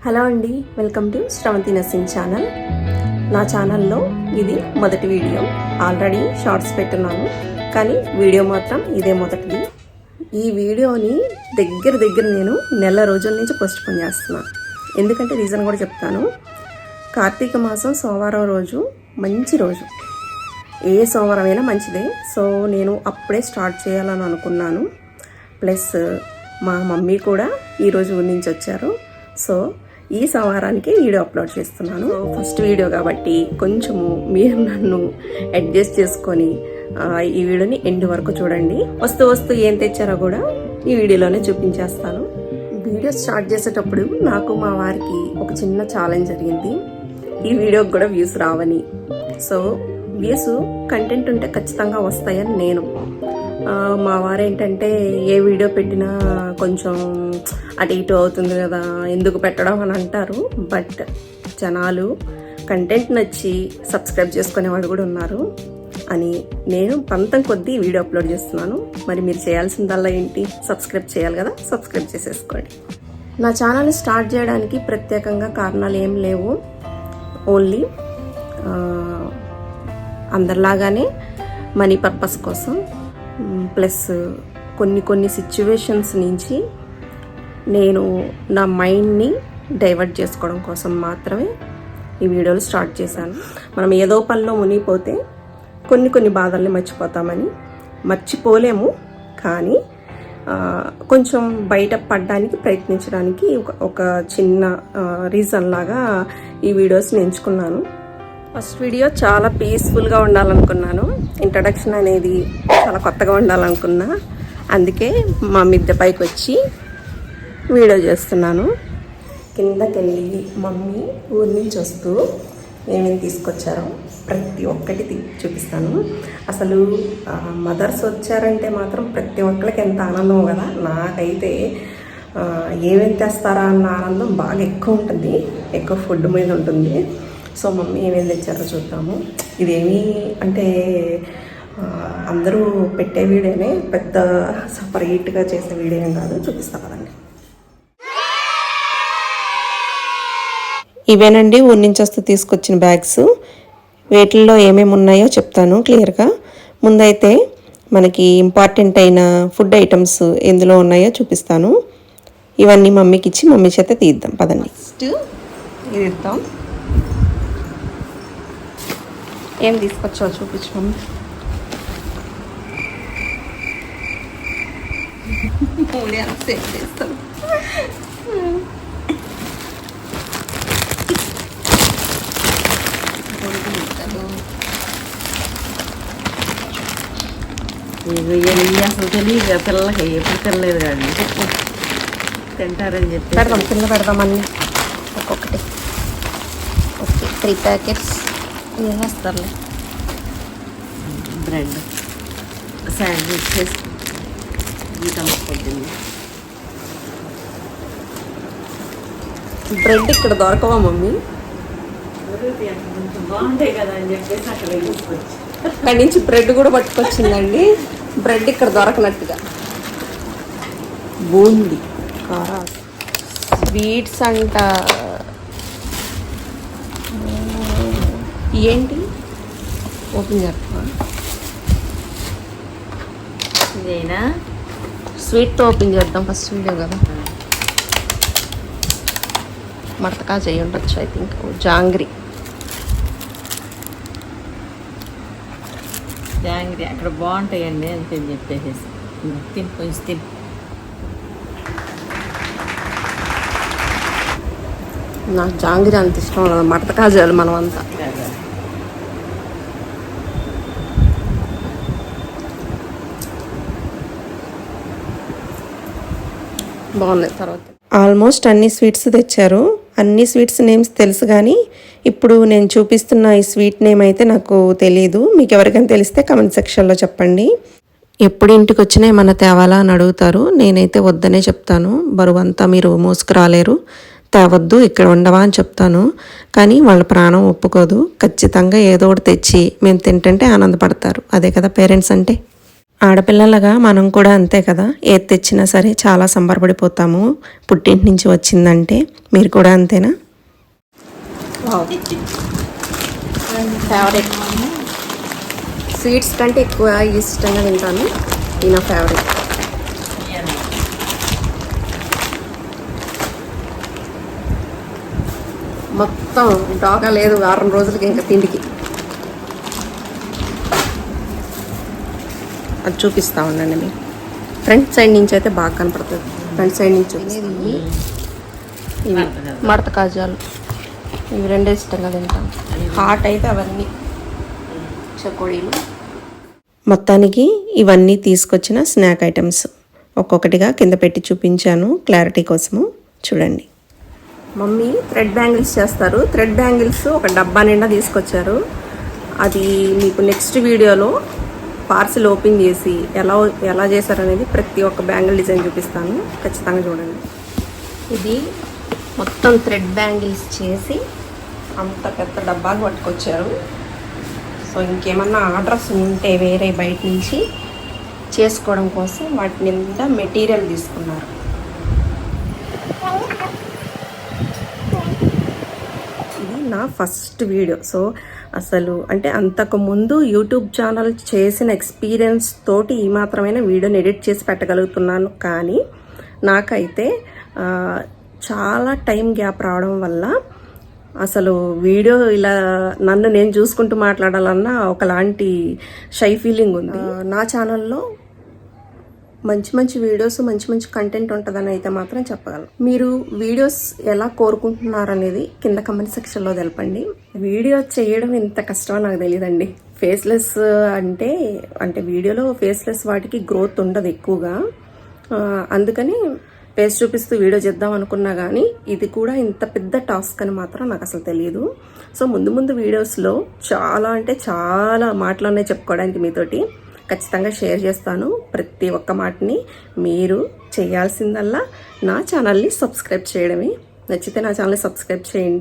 Hello అండి, welcome to Sravanthi nursing channel. నా ఛానల్లో ఇది మొదటి వీడియో. ఆల్రెడీ షార్ట్స్ పెట్టున్నాను, కానీ వీడియో మాత్రం ఇదే మొదటిది. ఈ వీడియోని దగ్గర నేను నెల రోజుల నుంచి పోస్ట్పోన్ చేస్తున్నాను. ఎందుకంటే రీజన్ కూడా చెప్తాను. కార్తీక మాసం సోమవారం రోజు మంచి రోజు, ఏ సోమవారం అయినా మంచిదే. సో నేను అప్పుడే స్టార్ట్ చేయాలని అనుకున్నాను. ప్లస్ మా మమ్మీ కూడా ఈరోజు ఊరి నుంచి వచ్చారు. సో ఈ సోమవారానికి వీడియో అప్లోడ్ చేస్తున్నాను. ఫస్ట్ వీడియో కాబట్టి కొంచెము మీరు నన్ను అడ్జస్ట్ చేసుకొని ఈ వీడియోని ఎండ్ వరకు చూడండి. వస్తూ ఏం తెచ్చారో కూడా ఈ వీడియోలోనే చూపించేస్తాను. వీడియో స్టార్ట్ చేసేటప్పుడు నాకు మా వారికి ఒక చిన్న ఛాలెంజ్ జరిగింది. ఈ వీడియోకి కూడా వ్యూస్ రావని. సో వ్యూస్ కంటెంట్ ఉంటే ఖచ్చితంగా వస్తాయని నేను. మా వారు ఏంటంటే ఏ వీడియో పెట్టినా కొంచెం అటు ఇటు అవుతుంది కదా, ఎందుకు పెట్టడం అని అంటారు. బట్ జనాలు కంటెంట్ నచ్చి సబ్స్క్రైబ్ చేసుకునే వాళ్ళు కూడా ఉన్నారు అని నేను పంతం కొద్దీ వీడియో అప్లోడ్ చేస్తున్నాను. మరి మీరు చేయాల్సిందల్లా ఏంటి? సబ్స్క్రైబ్ చేయాలి కదా, సబ్స్క్రైబ్ చేసేసుకోండి. నా ఛానల్ స్టార్ట్ చేయడానికి ప్రత్యేకంగా కారణాలు ఏం లేవు. ఓన్లీ అందరిలాగానే మనీ పర్పస్ కోసం, ప్లస్ కొన్ని సిచ్యువేషన్స్ నుంచి నేను నా మైండ్ని డైవర్ట్ చేసుకోవడం కోసం మాత్రమే ఈ వీడియోలు స్టార్ట్ చేశాను. మనం ఏదో పనిలో మునిగిపోతే కొన్ని బాధల్ని మర్చిపోలేము, కానీ కొంచెం బయట పడడానికి ప్రయత్నించడానికి ఒక చిన్న రీజన్ లాగా ఈ వీడియోస్ని ఎంచుకున్నాను. ఫస్ట్ వీడియో చాలా పీస్ఫుల్గా ఉండాలనుకున్నాను. ఇంట్రడక్షన్ అనేది చాలా కొత్తగా ఉండాలనుకున్నా. అందుకే మా మిద్దె పైకి వచ్చి వీడియో చేస్తున్నాను. కిందకెళ్ళి మమ్మీ ఊరి నుంచి వస్తూ ఏమేమి తీసుకొచ్చారో ప్రతి ఒక్కటి చూపిస్తాను. అసలు మదర్స్ వచ్చారంటే మాత్రం ప్రతి ఒక్కరికి ఎంత ఆనందం కదా. నాకైతే ఏమేమి తెస్తారా అన్న ఆనందం బాగా ఎక్కువ ఉంటుంది, ఎక్కువ ఫుడ్ మీద ఉంటుంది. సో మమ్మీ ఏమేమి తెచ్చారో చూద్దాము. ఇదేమీ అంటే అందరూ పెట్టే వీడియోనే, పెద్ద సపరేట్గా చేసే వీడియో ఏం కాదు. చూపిస్తా కదండి. ఇవేనండి ఊరి నుంచి వస్తే తీసుకొచ్చిన బ్యాగ్స్. వీటిల్లో ఏమేమి ఉన్నాయో చెప్తాను క్లియర్గా. ముందైతే మనకి ఇంపార్టెంట్ అయిన ఫుడ్ ఐటమ్స్ ఎందులో ఉన్నాయో చూపిస్తాను. ఇవన్నీ మమ్మీకి ఇచ్చి మమ్మీ చేత తీద్దాం పదండి. ఫస్ట్ ఇది ఇద్దాం. ఏం తీసుకొచ్చావు చూపించు మమ్మీ. చేస్తాం. అసలు తెలియదు పిల్లలకి, ఎప్పుడు తినలేదు కానీ తింటారని చెప్పి పెడదాం అన్నీ ఒక్కొక్కటి. ఓకే, 3 ప్యాకెట్స్ వేసేస్తారులే. బ్రెడ్ శాండ్విచ్ చేసి పొద్దుంది. బ్రెడ్ ఇక్కడ దొరకవా మమ్మీ? బాగుంటాయి కదా అని చెప్పేసి అక్కడ తీసుకొచ్చి అక్కడి నుంచి బ్రెడ్ కూడా పట్టుకొచ్చిందండి. బ్రెడ్ ఇక్కడ దొరకనట్టుగా. బూందీ, కారా, స్వీట్స్ అంట. ఏంటి ఓపెన్ చేస్తా? ఇదేనా స్వీట్తో ఓపెన్ చేద్దాం. ఫస్ట్ వీడియో కదా. మడతకా చేయి ఉండొచ్చు ఐ థింక్. జాంగ్రీ అక్కడ బాగుంటాయండి అని చెప్పేసి తిని కొంచెం తిని. నాకు జాంగ్రీ అంత ఇష్టం ఉండదు. మడతకా చేయాలి మనం అంతా. బాగున్నాయి. తర్వాత ఆల్మోస్ట్ అన్ని స్వీట్స్ తెచ్చారు. అన్ని స్వీట్స్ నేమ్స్ తెలుసు, కానీ ఇప్పుడు నేను చూపిస్తున్న ఈ స్వీట్ నేమ్ అయితే నాకు తెలీదు. మీకు ఎవరికైనా తెలిస్తే కమెంట్ సెక్షన్లో చెప్పండి. ఎప్పుడు ఇంటికి వచ్చినా ఏమన్నా తేవాలా అని అడుగుతారు. నేనైతే వద్దనే చెప్తాను. బరువు అంతా మీరు మోసుకురాలేరు, తేవద్దు, ఇక్కడ ఉండవా అని చెప్తాను. కానీ వాళ్ళ ప్రాణం ఒప్పుకోదు. ఖచ్చితంగా ఏదో ఒకటి తెచ్చి మేము తింటుంటే ఆనందపడతారు. అదే కదా పేరెంట్స్ అంటే. ఆడపిల్లలుగా మనం కూడా అంతే కదా, ఏది తెచ్చినా సరే చాలా సంబరపడిపోతాము పుట్టింటి నుంచి వచ్చిందంటే. మీరు కూడా అంతేనా? ఫేవరెట్. స్వీట్స్ కంటే ఎక్కువ ఇష్టంగా తింటాను. ఇది నా ఫేవరెట్. మొత్తం డాగా లేదు వారం రోజులకి ఇంకా తిండికి. అది చూపిస్తా ఉండండి మీకు. ఫ్రంట్ సైడ్ నుంచి అయితే బాగా కనపడుతుంది. ఫ్రంట్ సైడ్ నుంచి వచ్చేది ఇవి మడత కాజాలు. ఇవి రెండే ఇష్టంగా తింటాను. హాట్ అయితే అవన్నీ చకోడీలు. మొత్తానికి ఇవన్నీ తీసుకొచ్చిన స్నాక్ ఐటమ్స్ ఒక్కొక్కటిగా కింద పెట్టి చూపించాను క్లారిటీ కోసము. చూడండి. మమ్మీ థ్రెడ్ బ్యాంగిల్స్ చేస్తారు. థ్రెడ్ బ్యాంగిల్స్ ఒక డబ్బా నిండా తీసుకొచ్చారు. అది మీకు నెక్స్ట్ వీడియోలో పార్సిల్ ఓపెన్ చేసి ఎలా చేశారనేది ప్రతి ఒక్క బ్యాంగిల్ డిజైన్ చూపిస్తాను. ఖచ్చితంగా చూడండి. ఇది మొత్తం థ్రెడ్ బ్యాంగిల్స్ చేసి అంత పెద్ద డబ్బాలు పట్టుకొచ్చారు. సో ఇంకేమన్నా ఆర్డర్స్ ఉంటే వేరే బయట నుంచి చేసుకోవడం కోసం వాటి నిండా మెటీరియల్ తీసుకున్నారు. ఇది నా ఫస్ట్ వీడియో. సో అసలు అంటే అంతకుముందు యూట్యూబ్ ఛానల్ చేసిన ఎక్స్పీరియన్స్ తోటి ఈ మాత్రమైన వీడియోని ఎడిట్ చేసి పెట్టగలుగుతున్నాను. కానీ నాకైతే చాలా టైం గ్యాప్ రావడం వల్ల అసలు వీడియో ఇలా నన్ను నేను చూసుకుంటూ మాట్లాడాలన్నా ఒకలాంటి షై ఫీలింగ్ ఉంది. నా ఛానల్లో మంచి మంచి వీడియోస్, మంచి మంచి కంటెంట్ ఉంటుందని అయితే మాత్రం చెప్పగలను. మీరు వీడియోస్ ఎలా కోరుకుంటున్నారనేది కింద కమెంట్ సెక్షన్లో తెలపండి. వీడియో చేయడం ఇంత కష్టమో నాకు తెలియదండి. ఫేస్లెస్ అంటే వీడియోలో ఫేస్లెస్ వాటికి గ్రోత్ ఉండదు ఎక్కువగా. అందుకని ఫేస్ చూపిస్తూ వీడియో చేద్దాం అనుకున్నా కానీ ఇది కూడా ఇంత పెద్ద టాస్క్ అని మాత్రం నాకు అసలు తెలియదు. సో ముందు వీడియోస్లో చాలా అంటే చాలా మాటలోనే చెప్పుకోవడానికి మీతోటి ఖచ్చితంగా షేర్ చేస్తాను. ప్రతి ఒక్క మాటని మీరు చేయాల్సిందల్లా నా ఛానల్ని సబ్స్క్రైబ్ చేయడమే. నచ్చితే నా ఛానల్ని సబ్స్క్రైబ్ చేయండి.